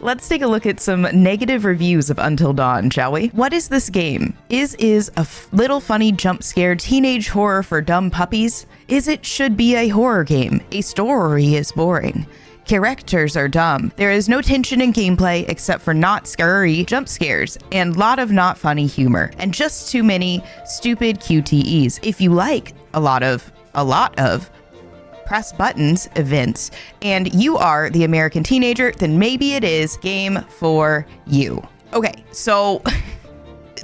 Let's take a look at some negative reviews of Until Dawn, shall we? What is this game? Is a little funny jump scare teenage horror for dumb puppies? Is it should be a horror game? A story is boring. Characters are dumb. There is no tension in gameplay except for not scary jump scares and a lot of not funny humor and just too many stupid QTEs. If you like a lot of press buttons events and you are the American teenager, then maybe it is game for you. Okay, so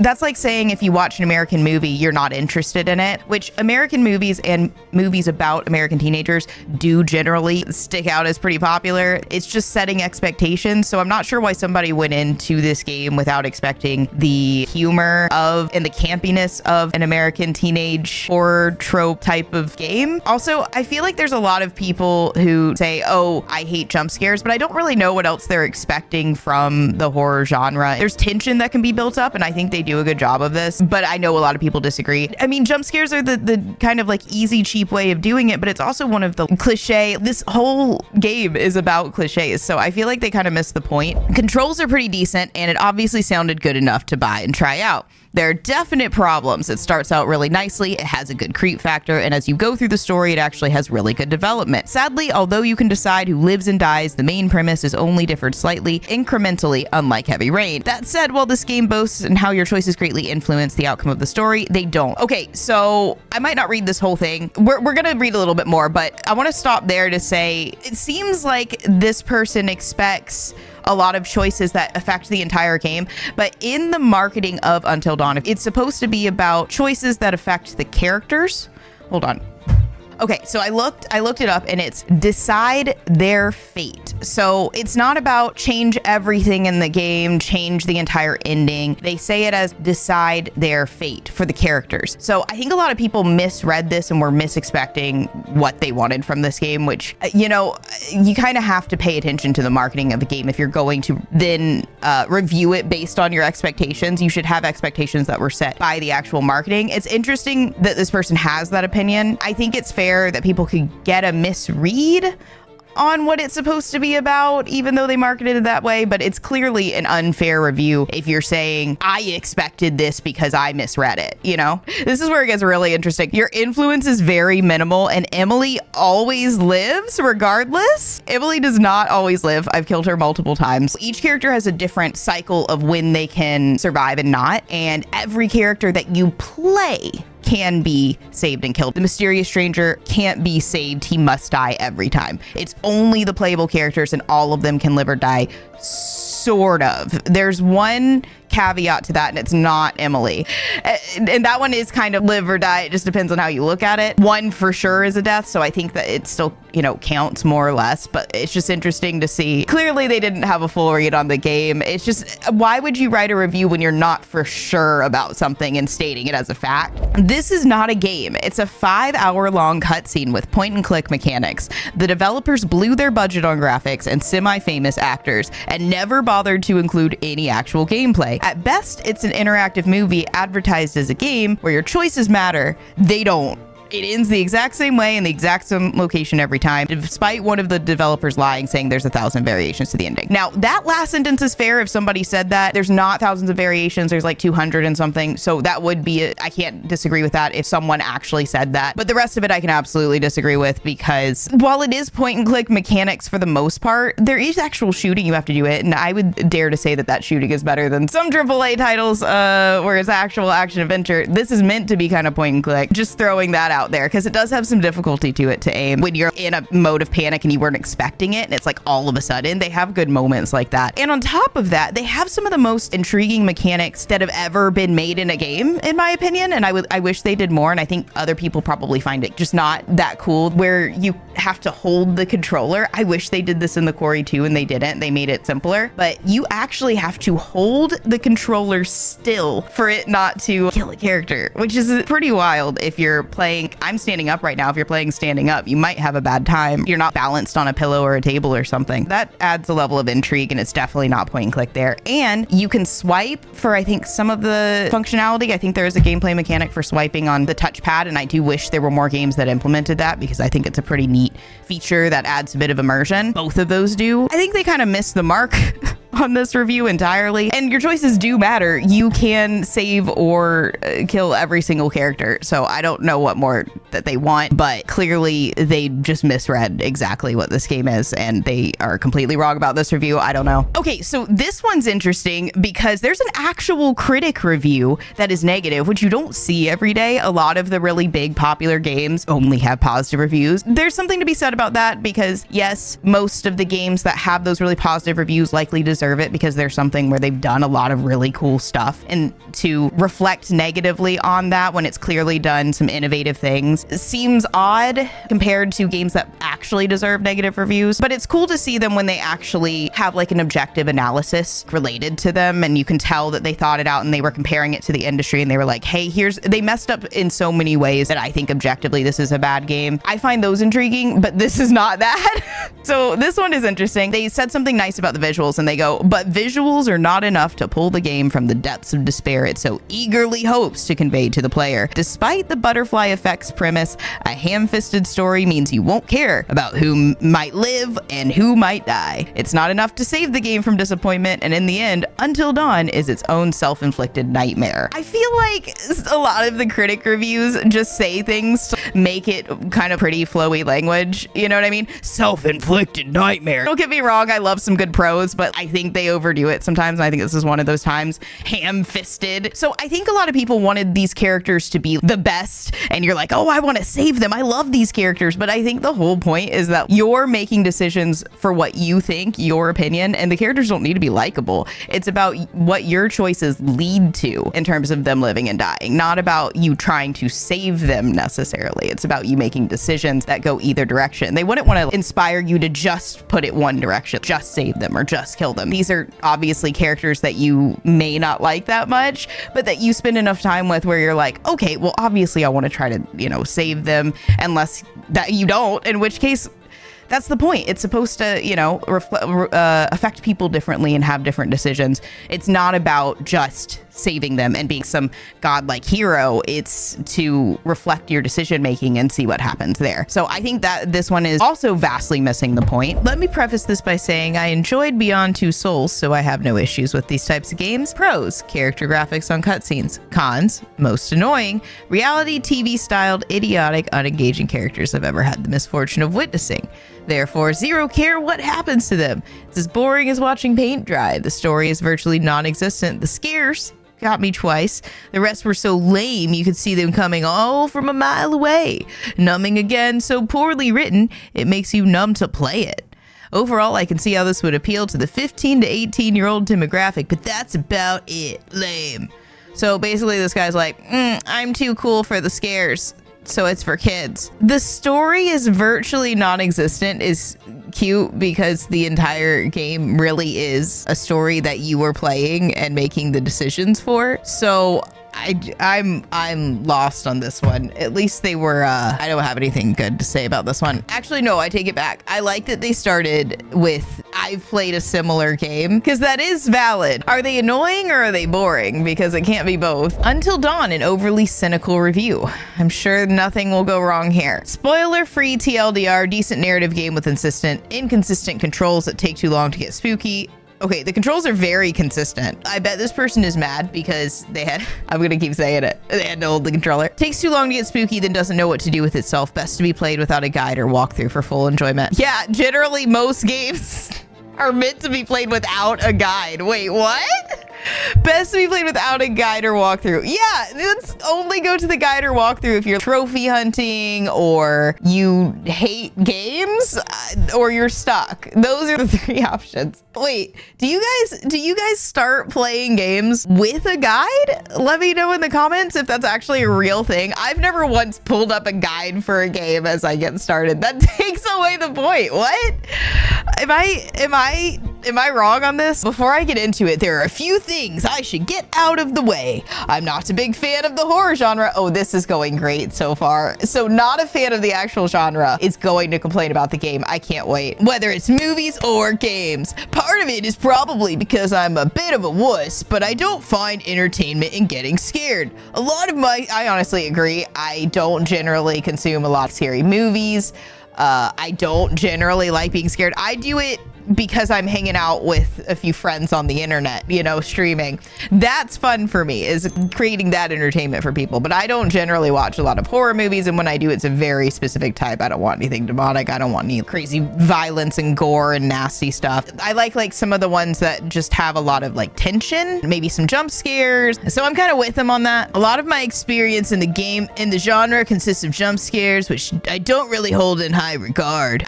that's like saying if you watch an American movie, you're not interested in it, which American movies and movies about American teenagers do generally stick out as pretty popular. It's just setting expectations. So I'm not sure why somebody went into this game without expecting the humor of and the campiness of an American teenage horror trope type of game. Also, I feel like there's a lot of people who say, oh, I hate jump scares, but I don't really know what else they're expecting from the horror genre. There's tension that can be built up, and I think they do a good job of this, but I know a lot of people disagree. I mean, jump scares are the kind of like easy, cheap way of doing it, but it's also one of the cliche. This whole game is about cliches, so I feel like they kind of missed the point. Controls are pretty decent, and it obviously sounded good enough to buy and try out. There are definite problems. It starts out really nicely, it has a good creep factor, and as you go through the story, it actually has really good development. Sadly, although you can decide who lives and dies, the main premise is only differed slightly, incrementally, unlike Heavy Rain. That said, while this game boasts and how your choices greatly influence the outcome of the story, they don't. Okay, so I might not read this whole thing. We're gonna read a little bit more, but I want to stop there to say, it seems like this person expects a lot of choices that affect the entire game, but in the marketing of Until Dawn, it's supposed to be about choices that affect the characters. Hold on. Okay, so I looked it up, and it's decide their fate. So it's not about change everything in the game, change the entire ending. They say it as decide their fate for the characters. So I think a lot of people misread this and were misexpecting what they wanted from this game, which, you know, you kind of have to pay attention to the marketing of the game. If you're going to then review it based on your expectations, you should have expectations that were set by the actual marketing. It's interesting that this person has that opinion. I think it's fair that people could get a misread on what it's supposed to be about, even though they marketed it that way, but it's clearly an unfair review if you're saying, I expected this because I misread it, you know? This is where it gets really interesting. Your influence is very minimal, and Emily always lives regardless. Emily does not always live. I've killed her multiple times. Each character has a different cycle of when they can survive and not, and every character that you play can be saved and killed. The mysterious stranger can't be saved. He must die every time. It's only the playable characters, and all of them can live or die, sort of. There's one caveat to that, and it's not Emily. And that one is kind of live or die. It just depends on how you look at it. One for sure is a death, so I think that it still, you know, counts more or less, but it's just interesting to see. Clearly, they didn't have a full read on the game. It's just, why would you write a review when you're not for sure about something and stating it as a fact? This is not a game. It's a 5-hour-long cutscene with point-and-click mechanics. The developers blew their budget on graphics and semi-famous actors and never bothered to include any actual gameplay. At best, it's an interactive movie advertised as a game where your choices matter. They don't. It ends the exact same way in the exact same location every time, despite one of the developers lying, saying there's 1,000 variations to the ending. Now, that last sentence is fair if somebody said that. There's not thousands of variations. There's like 200 and something. So that would be, I can't disagree with that if someone actually said that. But the rest of it I can absolutely disagree with, because while it is point and click mechanics for the most part, there is actual shooting. You have to do it. And I would dare to say that that shooting is better than some AAA titles where it's actual action adventure. This is meant to be kind of point and click. Just throwing that out there, because it does have some difficulty to it to aim when you're in a mode of panic and you weren't expecting it, and it's like all of a sudden. They have good moments like that, and on top of that, they have some of the most intriguing mechanics that have ever been made in a game, in my opinion. And I wish they did more, and I think other people probably find it just not that cool, where you have to hold the controller. I wish they did this in the Quarry 2, and they didn't. They made it simpler, but you actually have to hold the controller still for it not to kill a character, which is pretty wild. If you're playing, I'm standing up right now. If you're playing standing up, you might have a bad time. You're not balanced on a pillow or a table or something. That adds a level of intrigue, and it's definitely not point and click there. And you can swipe for, I think, some of the functionality. I think there is a gameplay mechanic for swiping on the touchpad, and I do wish there were more games that implemented that, because I think it's a pretty neat feature that adds a bit of immersion. Both of those do. I think they kind of missed the mark on this review entirely, and your choices do matter. You can save or kill every single character, so I don't know what more that they want, but clearly they just misread exactly what this game is, and they are completely wrong about this review. I don't know. Okay, so this one's interesting because there's an actual critic review that is negative, which you don't see every day. A lot of the really big popular games only have positive reviews. There's something to be said about that because yes, most of the games that have those really positive reviews likely deserve it because there's something where they've done a lot of really cool stuff, and to reflect negatively on that when it's clearly done some innovative things seems odd compared to games that actually deserve negative reviews. But it's cool to see them when they actually have like an objective analysis related to them, and you can tell that they thought it out and they were comparing it to the industry, and they were like, hey, they messed up in so many ways that I think objectively this is a bad game. I find those intriguing, but this is not that. So this one is interesting. They said something nice about the visuals, and they go, but visuals are not enough to pull the game from the depths of despair it so eagerly hopes to convey to the player. Despite the butterfly effects premise, a ham-fisted story means you won't care about who might live and who might die. It's not enough to save the game from disappointment, and in the end, Until Dawn is its own self-inflicted nightmare. I feel like a lot of the critic reviews just say things to make it kind of pretty flowy language. You know what I mean? Self-inflicted nightmare. Don't get me wrong, I love some good prose, but I think they overdo it sometimes, and I think this is one of those times. Ham-fisted. So I think a lot of people wanted these characters to be the best, and you're like, oh, I want to save them. I love these characters. But I think the whole point is that you're making decisions for what you think, your opinion, and the characters don't need to be likable. It's about what your choices lead to in terms of them living and dying, not about you trying to save them necessarily. It's about you making decisions that go either direction. They wouldn't want to inspire you to just put it one direction, just save them or just kill them. These are obviously characters that you may not like that much, but that you spend enough time with where you're like, okay, well, obviously I want to try to, save them, unless that you don't, in which case that's the point. It's supposed to, affect people differently and have different decisions. It's not about just saving them and being some godlike hero. It's to reflect your decision making and see what happens there. So I think that this one is also vastly missing the point. Let me preface this by saying I enjoyed Beyond Two Souls, so I have no issues with these types of games. Pros: character graphics on cutscenes. Cons: most annoying, reality TV styled, idiotic, unengaging characters I've ever had the misfortune of witnessing. Therefore, zero care what happens to them. It's as boring as watching paint dry. The story is virtually non-existent. The scares got me twice. The rest were so lame you could see them coming all from a mile away. Numbing again, so poorly written, it makes you numb to play it. Overall, I can see how this would appeal to the 15 to 18-year-old demographic, but that's about it. Lame. So basically this guy's like, I'm too cool for the scares, so it's for kids. The story is virtually non-existent is cute because the entire game really is a story that you were playing and making the decisions for. So I'm lost on this one. At least they were, I don't have anything good to say about this one. Actually, no, I take it back. I like that they started with, I've played a similar game, because that is valid. Are they annoying or are they boring? Because it can't be both. Until Dawn, an overly cynical review. I'm sure nothing will go wrong here. Spoiler-free TLDR, decent narrative game with inconsistent controls that take too long to get spooky. Okay, the controls are very consistent. I bet this person is mad because I'm gonna keep saying it, they had to hold the controller. Takes too long to get spooky, then doesn't know what to do with itself. Best to be played without a guide or walkthrough for full enjoyment. Yeah, generally most games are meant to be played without a guide. Wait, what? Best to be played without a guide or walkthrough. Yeah, let's only go to the guide or walkthrough if you're trophy hunting or you hate games or you're stuck. Those are the three options. Wait, do you guys start playing games with a guide? Let me know in the comments if that's actually a real thing. I've never once pulled up a guide for a game as I get started. That takes away the point. What? Am I wrong on this? Before I get into it, there are a few things I should get out of the way. I'm not a big fan of the horror genre. Oh, this is going great so far. So not a fan of the actual genre is going to complain about the game. I can't wait. Whether it's movies or games. Part of it is probably because I'm a bit of a wuss, but I don't find entertainment in getting scared. I honestly agree. I don't generally consume a lot of scary movies. I don't generally like being scared. I do it because I'm hanging out with a few friends on the internet, you know, streaming. That's fun for me, is creating that entertainment for people. But I don't generally watch a lot of horror movies, and when I do, it's a very specific type. I don't want anything demonic. I don't want any crazy violence and gore and nasty stuff. I like some of the ones that just have a lot of like tension, maybe some jump scares. So I'm kind of with them on that. A lot of my experience in the game, in the genre, consists of jump scares, which I don't really hold in high regard.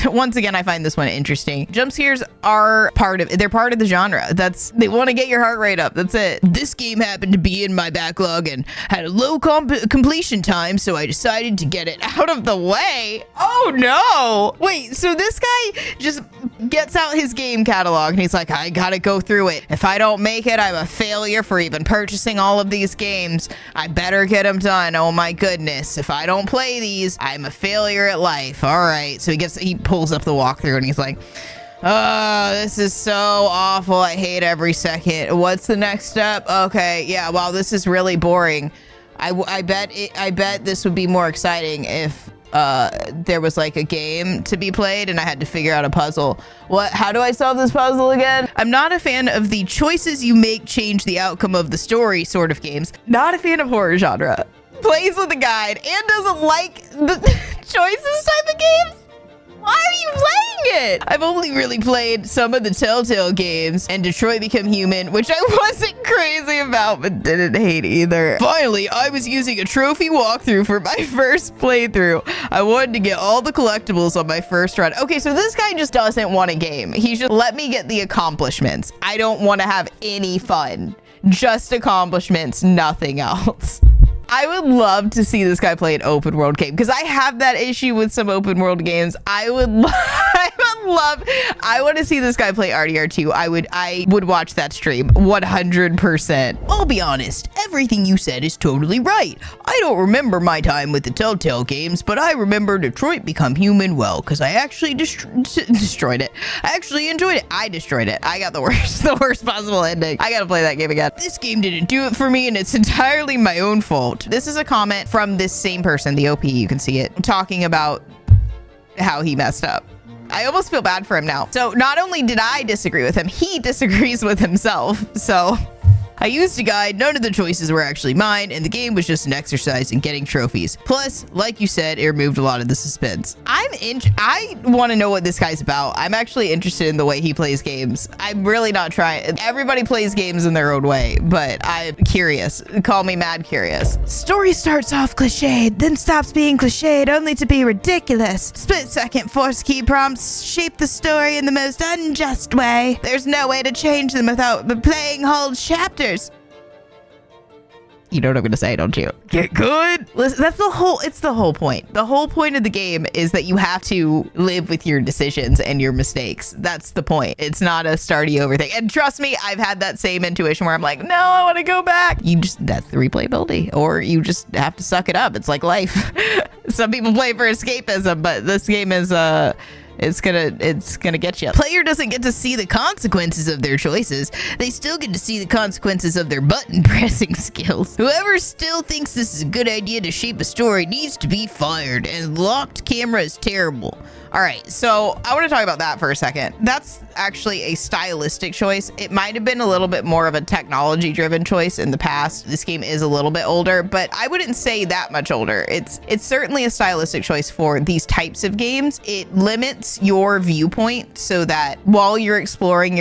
Once again, I find this one interesting. Jump scares are they're part of the genre. They want to get your heart rate up. That's it. This game happened to be in my backlog and had a low completion time, so I decided to get it out of the way. Oh no! Wait, so this guy just gets out his game catalog and he's like, I gotta go through it. If I don't make it, I'm a failure for even purchasing all of these games. I better get them done. Oh my goodness. If I don't play these, I'm a failure at life. All right. So he pulls up the walkthrough and he's like, oh, this is so awful. I hate every second. What's the next step? Okay. Yeah. Wow. This is really boring. I bet this would be more exciting if there was like a game to be played and I had to figure out a puzzle. How do I solve this puzzle again? I'm not a fan of the choices you make change the outcome of the story sort of games. Not a fan of horror genre. Plays with a guide and doesn't like the choices type of games. Why are you playing it? I've only really played some of the Telltale games and Detroit Become Human, which I wasn't crazy about, but didn't hate either. Finally, I was using a trophy walkthrough for my first playthrough. I wanted to get all the collectibles on my first run. Okay, so this guy just doesn't want a game. He's just, let me get the accomplishments. I don't want to have any fun. Just accomplishments, nothing else. I would love to see this guy play an open world game, because I have that issue with some open world games. I want to see this guy play RDR2. I would watch that stream 100%. I'll be honest, everything you said is totally right. I don't remember my time with the Telltale games, but I remember Detroit Become Human well, because I actually destroyed it. I actually enjoyed it. I destroyed it. I got the worst possible ending. I gotta play that game again. This game didn't do it for me, and it's entirely my own fault. This is a comment from this same person, the OP, you can see it, talking about how he messed up. I almost feel bad for him now. So not only did I disagree with him, he disagrees with himself. So I used a guide, none of the choices were actually mine, and the game was just an exercise in getting trophies. Plus, like you said, it removed a lot of the suspense. I want to know what this guy's about. I'm actually interested in the way he plays games. I'm really not trying. Everybody plays games in their own way, but I'm curious. Call me mad curious. Story starts off cliched, then stops being cliched only to be ridiculous. Split-second force key prompts shape the story in the most unjust way. There's no way to change them without playing whole chapters. You know what I'm gonna say, don't you? Get good. Listen, it's the whole point. The whole point of the game is that you have to live with your decisions and your mistakes. That's the point. It's not a starty over thing. And trust me, I've had that same intuition where I'm like, no, I want to go back. That's the replayability, or you just have to suck it up. It's like life. Some people play for escapism, but this game is it's gonna get you. Player doesn't get to see the consequences of their choices. They still get to see the consequences of their button pressing skills. Whoever still thinks this is a good idea to shape a story needs to be fired, and locked camera is terrible. All right, so I want to talk about that for a second. That's actually a stylistic choice. It might have been a little bit more of a technology-driven choice in the past. This game is a little bit older, but I wouldn't say that much older. It's certainly a stylistic choice for these types of games. It limits your viewpoint so that while you're exploring,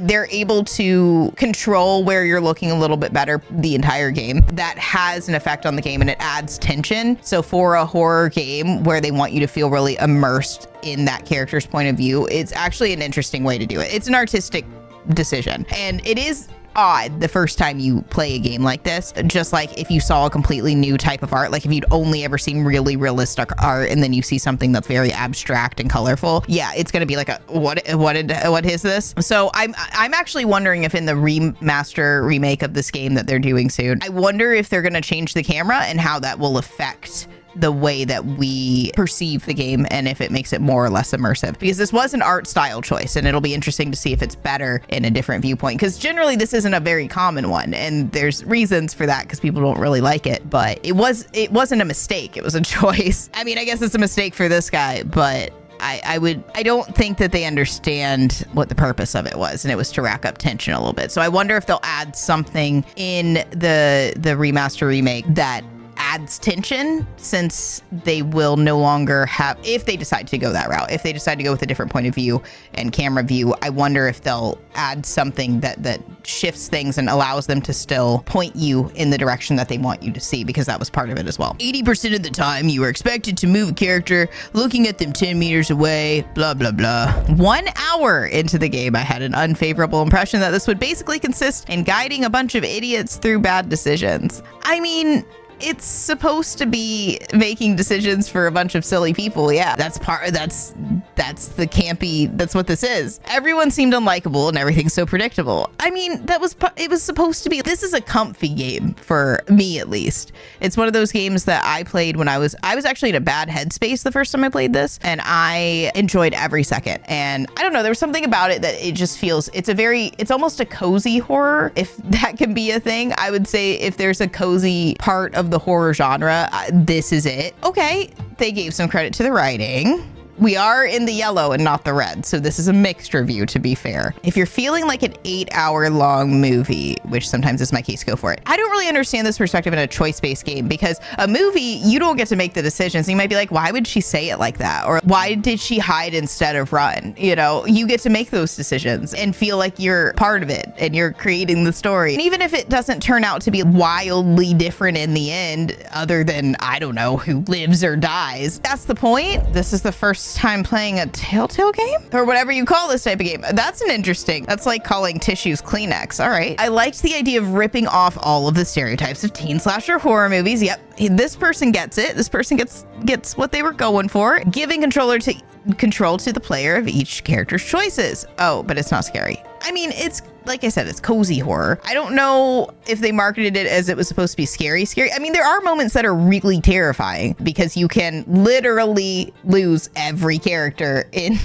they're able to control where you're looking a little bit better the entire game. That has an effect on the game, and it adds tension. So for a horror game where they want you to feel really immersed in that character's point of view, it's actually an interesting way to do it. It's an artistic decision, and it is odd the first time you play a game like this, just like if you saw a completely new type of art, like if you'd only ever seen really realistic art and then you see something that's very abstract and colorful. Yeah, it's gonna be like what is this? So I'm actually wondering if in the remake of this game that they're doing soon, I wonder if they're gonna change the camera and how that will affect the way that we perceive the game, and if it makes it more or less immersive, because this was an art style choice, and it'll be interesting to see if it's better in a different viewpoint, because generally this isn't a very common one, and there's reasons for that because people don't really like it. But it wasn't a mistake, it was a choice. I mean, I guess it's a mistake for this guy, but I don't think that they understand what the purpose of it was, and it was to rack up tension a little bit. So I wonder if they'll add something in the remaster remake that adds tension, since they will no longer have, if they decide to go that route, if they decide to go with a different point of view and camera view, I wonder if they'll add something that shifts things and allows them to still point you in the direction that they want you to see, because that was part of it as well. 80% of the time you were expected to move a character looking at them 10 meters away, blah, blah, blah. 1 hour into the game, I had an unfavorable impression that this would basically consist in guiding a bunch of idiots through bad decisions. I mean, it's supposed to be making decisions for a bunch of silly people. Yeah, that's the campy, that's what this is. Everyone seemed unlikable and everything's so predictable. I mean, it was supposed to be, this is a comfy game for me, at least. It's one of those games that I played when I was actually in a bad headspace the first time I played this, and I enjoyed every second. And I don't know, there was something about it that it just feels, it's almost a cozy horror, if that can be a thing. I would say if there's a cozy part of the horror genre, this is it. Okay, they gave some credit to the writing. We are in the yellow and not the red, so this is a mixed review, to be fair. If you're feeling like an 8-hour long movie, which sometimes is my case, go for it. I don't really understand this perspective in a choice-based game, because a movie, you don't get to make the decisions. You might be like, why would she say it like that? Or why did she hide instead of run? You know, you get to make those decisions and feel like you're part of it and you're creating the story. And even if it doesn't turn out to be wildly different in the end, other than, I don't know, who lives or dies, that's the point. This is the first time playing a Telltale game, or whatever you call this type of game. That's like calling tissues Kleenex. All right. I liked the idea of ripping off all of the stereotypes of teen slasher horror movies. Yep. This person gets it. This person gets what they were going for. Giving control to the player of each character's choices. Oh, but it's not scary. I mean, it's, like I said, it's cozy horror. I don't know if they marketed it as it was supposed to be scary. I mean, there are moments that are really terrifying, because you can literally lose every character in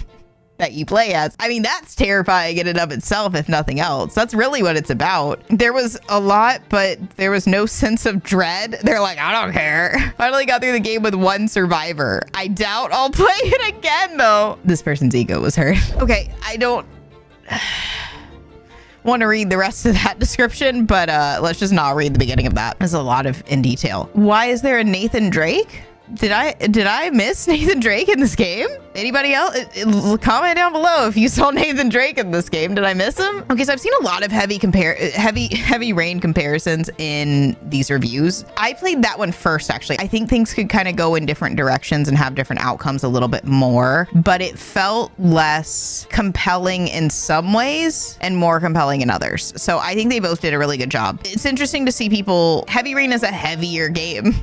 that you play as. I mean, that's terrifying in and of itself, if nothing else. That's really what it's about. There was a lot, but there was no sense of dread. They're like, I don't care. Finally got through the game with 1 survivor. I doubt I'll play it again, though. This person's ego was hurt. Okay, I don't want to read the rest of that description, but let's just not read the beginning of that. There's a lot in detail. Why is there a Nathan Drake? Did I miss Nathan Drake in this game? Anybody else? Comment down below if you saw Nathan Drake in this game. Did I miss him? Okay, so I've seen a lot of heavy rain comparisons in these reviews. I played that one first, actually. I think things could kind of go in different directions and have different outcomes a little bit more, but it felt less compelling in some ways and more compelling in others. So I think they both did a really good job. It's interesting to see people. Heavy Rain is a heavier game.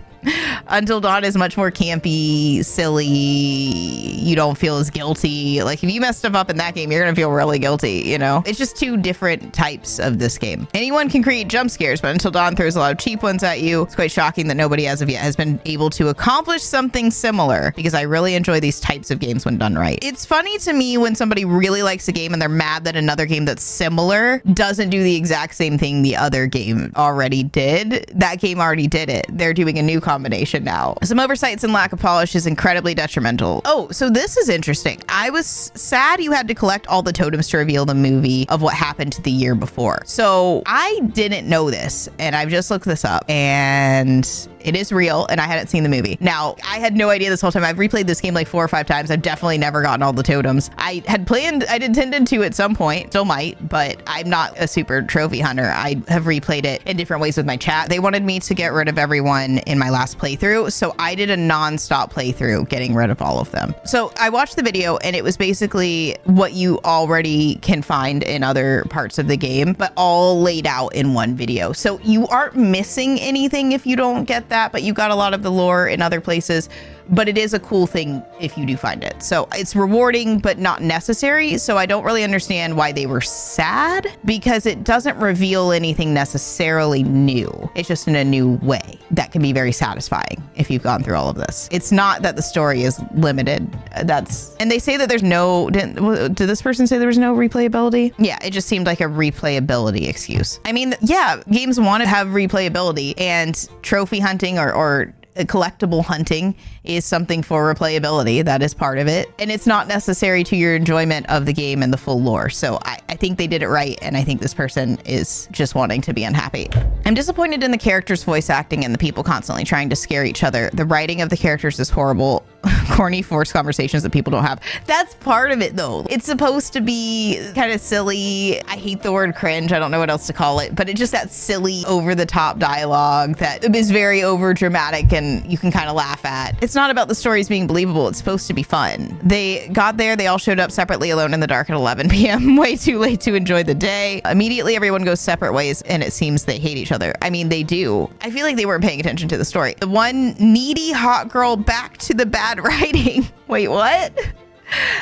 Until Dawn is much more campy, silly. You don't feel as guilty. Like, if you mess stuff up in that game, you're gonna feel really guilty, you know? It's just 2 different types of this game. Anyone can create jump scares, but Until Dawn throws a lot of cheap ones at you. It's quite shocking that nobody as of yet has been able to accomplish something similar, because I really enjoy these types of games when done right. It's funny to me when somebody really likes a game and they're mad that another game that's similar doesn't do the exact same thing the other game already did. That game already did it. They're doing a new combination now. Some oversights and lack of polish is incredibly detrimental. Oh, so this is interesting. I was sad you had to collect all the totems to reveal the movie of what happened the year before. So I didn't know this, and I've just looked this up, and it is real, and I hadn't seen the movie. Now, I had no idea this whole time. I've replayed this game like 4 or 5 times. I've definitely never gotten all the totems. I'd intended to at some point, still might, but I'm not a super trophy hunter. I have replayed it in different ways with my chat. They wanted me to get rid of everyone in my last playthrough, so I did a non-stop playthrough getting rid of all of them. So I watched the video, and it was basically what you already can find in other parts of the game, but all laid out in one video. So you aren't missing anything if you don't get that, but you got a lot of the lore in other places. But it is a cool thing if you do find it. So it's rewarding, but not necessary. So I don't really understand why they were sad, because it doesn't reveal anything necessarily new. It's just in a new way that can be very satisfying if you've gone through all of this. It's not that the story is limited. And they say that there's no, did this person say there was no replayability? Yeah, it just seemed like a replayability excuse. I mean, yeah, games want to have replayability, and trophy hunting or collectible hunting is something for replayability. That is part of it. And it's not necessary to your enjoyment of the game and the full lore. So I think they did it right. And I think this person is just wanting to be unhappy. I'm disappointed in the characters' voice acting and the people constantly trying to scare each other. The writing of the characters is horrible. Corny, forced conversations that people don't have. That's part of it, though. It's supposed to be kind of silly. I hate the word cringe. I don't know what else to call it, but it's just that silly, over-the-top dialogue that is very over-dramatic and you can kind of laugh at. It's not about the stories being believable. It's supposed to be fun. They got there. They all showed up separately, alone in the dark at 11 p.m. Way too late to enjoy the day. Immediately, everyone goes separate ways, and it seems they hate each other. I mean, they do. I feel like they weren't paying attention to the story. The one needy hot girl back to the bad writing. Wait, what?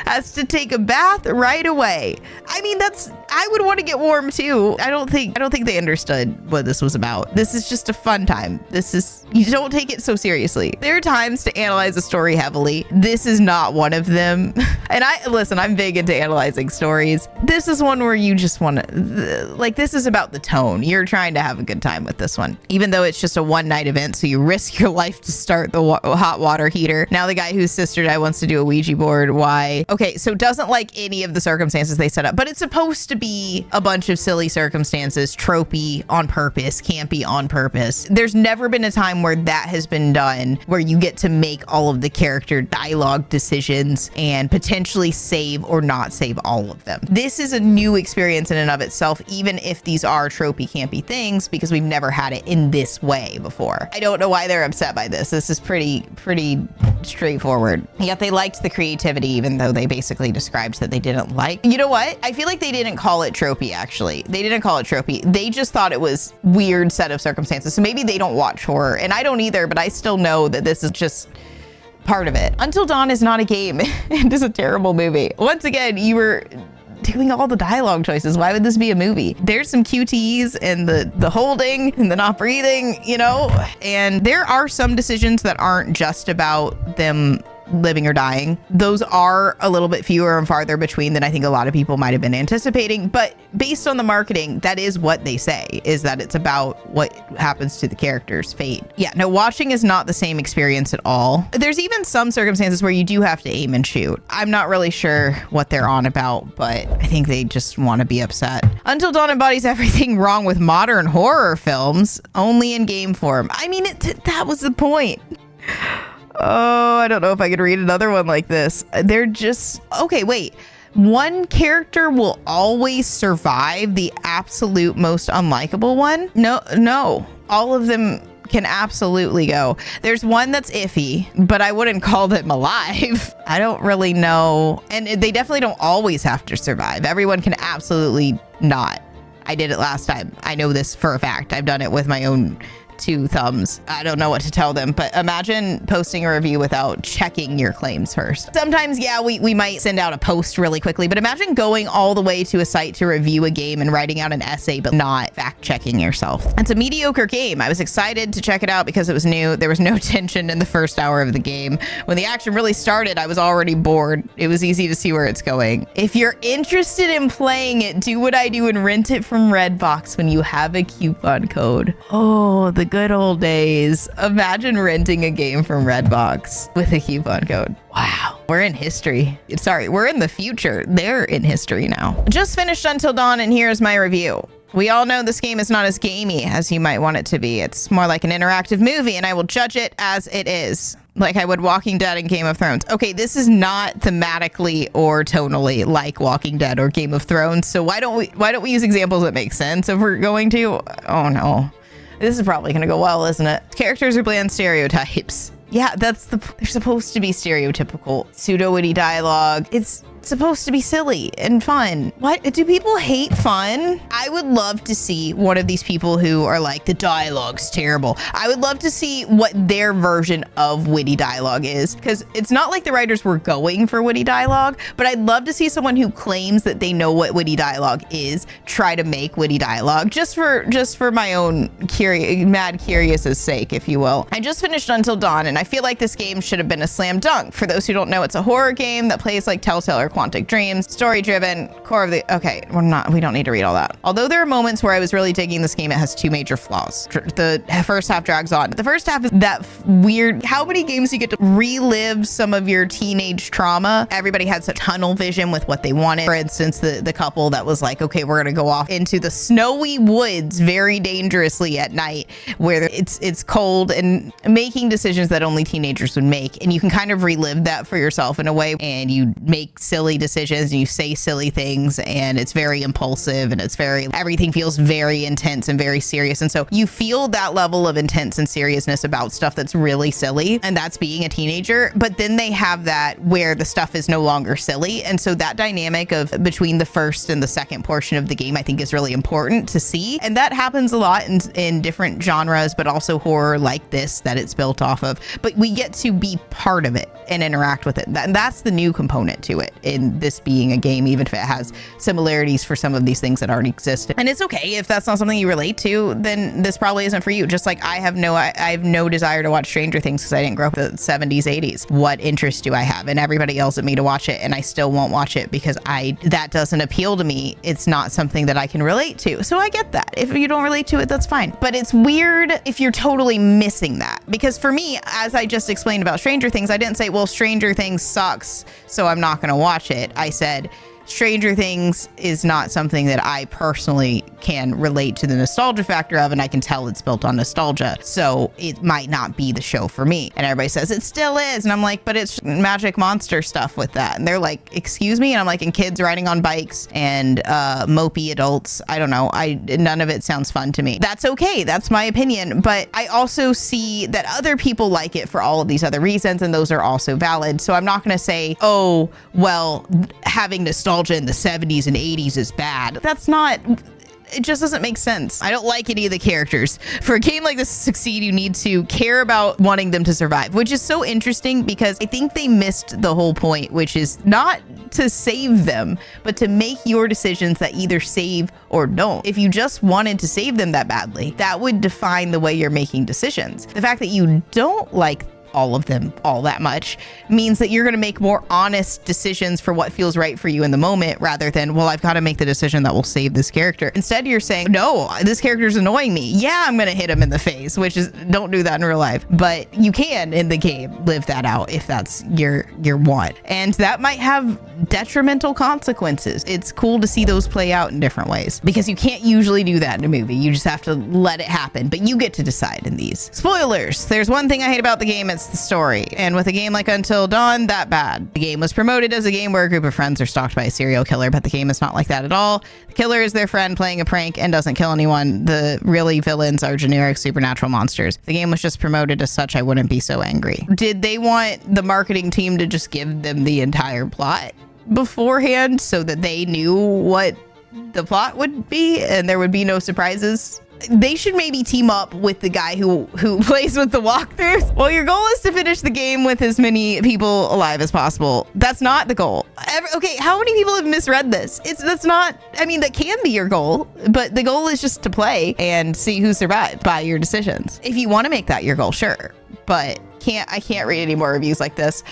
Has to take a bath right away. I mean, I would want to get warm too. I don't think they understood what this was about. This is just a fun time. You don't take it so seriously. There are times to analyze a story heavily. This is not one of them. And I'm big into analyzing stories. This is one where you just want to, this is about the tone. You're trying to have a good time with this one, even though it's just a one-night event. So you risk your life to start the hot water heater. Now the guy whose sister died wants to do a Ouija board. Why? Okay, so doesn't like any of the circumstances they set up, but it's supposed to be a bunch of silly circumstances, tropey on purpose, campy on purpose. There's never been a time where that has been done, where you get to make all of the character dialogue decisions and potentially save or not save all of them. This is a new experience in and of itself, even if these are tropey, campy things, because we've never had it in this way before. I don't know why they're upset by this. This is pretty straightforward. Yet they liked the creativity, even though they basically described that they didn't like. You know what? I feel like they didn't call it tropey, actually. They didn't call it tropey. They just thought it was weird set of circumstances. So maybe they don't watch horror, and I don't either, but I still know that this is just part of it. Until Dawn is not a game. It is a terrible movie. Once again, you were doing all the dialogue choices. Why would this be a movie? There's some QTs and the holding and the not breathing, and there are some decisions that aren't just about them living or dying. Those are a little bit fewer and farther between than I think a lot of people might have been anticipating, but based on the marketing, that is what they say, is that it's about what happens to the character's fate. Yeah, no, watching is not the same experience at all. There's even some circumstances where you do have to aim and shoot. I'm not really sure what they're on about, but I think they just want to be upset. Until Dawn embodies everything wrong with modern horror films, only in game form. I mean, that was the point. Oh, I don't know if I could read another one like this. They're just, okay, wait. One character will always survive the absolute most unlikable one? No. All of them can absolutely go. There's one that's iffy, but I wouldn't call them alive. I don't really know. And they definitely don't always have to survive. Everyone can absolutely not. I did it last time. I know this for a fact. I've done it with my own 2 thumbs. I don't know what to tell them, but imagine posting a review without checking your claims first. Sometimes, yeah, we might send out a post really quickly, but imagine going all the way to a site to review a game and writing out an essay, but not fact checking yourself. It's a mediocre game. I was excited to check it out because it was new. There was no tension in the first hour of the game. When the action really started, I was already bored. It was easy to see where it's going. If you're interested in playing it, do what I do and rent it from Redbox when you have a coupon code. Oh, the good old days. Imagine renting a game from Redbox with a coupon code. Wow. We're in history. Sorry, we're in the future. They're in history now. Just finished Until Dawn, and here's my review. We all know this game is not as gamey as you might want it to be. It's more like an interactive movie, and I will judge it as it is. Like I would Walking Dead and Game of Thrones. Okay, this is not thematically or tonally like Walking Dead or Game of Thrones. So why don't we use examples that make sense if we're going to? Oh no. This is probably going to go well, isn't it? Characters are bland stereotypes. Yeah, they're supposed to be stereotypical pseudo-witty dialogue. It's supposed to be silly and fun. What? Do people hate fun? I would love to see one of these people who are like, the dialogue's terrible. I would love to see what their version of witty dialogue is, because it's not like the writers were going for witty dialogue, but I'd love to see someone who claims that they know what witty dialogue is try to make witty dialogue just for my own mad curious's sake, if you will. I just finished Until Dawn, and I feel like this game should have been a slam dunk. For those who don't know, it's a horror game that plays like Telltale or Quantic Dreams, story-driven, core of the... Okay, we don't need to read all that. Although there are moments where I was really digging this game, it has 2 major flaws. The first half drags on. The first half is that weird... How many games you get to relive some of your teenage trauma? Everybody had such tunnel vision with what they wanted. For instance, the couple that was like, okay, we're gonna go off into the snowy woods very dangerously at night where it's cold, and making decisions that only teenagers would make. And you can kind of relive that for yourself in a way, and you make silly decisions and you say silly things, and it's very impulsive, and everything feels very intense and very serious. And so you feel that level of intense and seriousness about stuff that's really silly, and that's being a teenager. But then they have that where the stuff is no longer silly. And so that dynamic of between the first and the second portion of the game, I think is really important to see. And that happens a lot in different genres, but also horror like this that it's built off of. But we get to be part of it and interact with it. And that's the new component to it in this being a game, even if it has similarities for some of these things that already exist. And it's okay if that's not something you relate to, then this probably isn't for you. Just like I have no desire to watch Stranger Things because I didn't grow up in the 70s, 80s. What interest do I have? And everybody yells at me to watch it, and I still won't watch it because that doesn't appeal to me. It's not something that I can relate to. So I get that. If you don't relate to it, that's fine. But it's weird if you're totally missing that. Because for me, as I just explained about Stranger Things, I didn't say, well, Stranger Things sucks, so I'm not going to watch it. I said, Stranger Things is not something that I personally can relate to the nostalgia factor of, and I can tell it's built on nostalgia, so it might not be the show for me. And everybody says it still is, and I'm like, but it's magic monster stuff with that. And they're like, excuse me? And I'm like, and kids riding on bikes and mopey adults. I don't know. None of it sounds fun to me. That's okay. That's my opinion. But I also see that other people like it for all of these other reasons, and those are also valid. So I'm not going to say, oh, well, having nostalgia in the 70s and 80s is bad. That's not... It just doesn't make sense. I don't like any of the characters. For a game like this to succeed, you need to care about wanting them to survive, which is so interesting because I think they missed the whole point, which is not to save them, but to make your decisions that either save or don't. If you just wanted to save them that badly, that would define the way you're making decisions. The fact that you don't like all of them all that much means that you're going to make more honest decisions for what feels right for you in the moment, rather than, well, I've got to make the decision that will save this character. Instead, you're saying, no, this character's annoying me. Yeah, I'm going to hit him in the face, which is, don't do that in real life, but you can in the game live that out if that's your want. And that might have detrimental consequences. It's cool to see those play out in different ways because you can't usually do that in a movie. You just have to let it happen, but you get to decide in these. Spoilers. There's one thing I hate about the game. It's the story. And with a game like Until Dawn, that bad. The game was promoted as a game where a group of friends are stalked by a serial killer, but the game is not like that at all. The killer is their friend playing a prank and doesn't kill anyone. The really villains are generic supernatural monsters. If the game was just promoted as such, I wouldn't be so angry. Did they want the marketing team to just give them the entire plot beforehand so that they knew what the plot would be and there would be no surprises? They should maybe team up with the guy who plays with the walkthroughs. Well, your goal is to finish the game with as many people alive as possible. That's not the goal. Okay, how many people have misread this? That's not, I mean, that can be your goal, but the goal is just to play and see who survived by your decisions. If you want to make that your goal, sure. But I can't read any more reviews like this.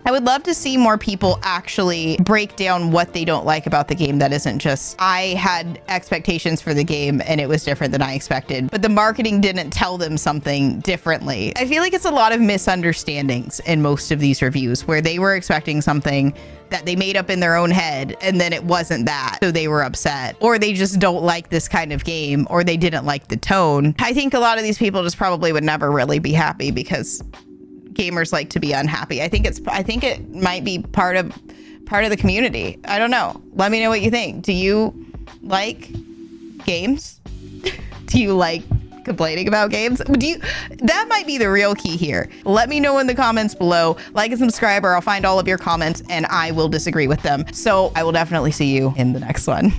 I would love to see more people actually break down what they don't like about the game that isn't just, I had expectations for the game and it was different than I expected, but the marketing didn't tell them something differently. I feel like it's a lot of misunderstandings in most of these reviews where they were expecting something that they made up in their own head and then it wasn't that, so they were upset, or they just don't like this kind of game, or they didn't like the tone. I think a lot of these people just probably would never really be happy because gamers like to be unhappy. I think it might be part of the community. I don't know. Let me know what you think. Do you like games? Do you like complaining about games? That might be the real key here. Let me know in the comments below. Like and subscribe, or I'll find all of your comments and I will disagree with them. So I will definitely see you in the next one.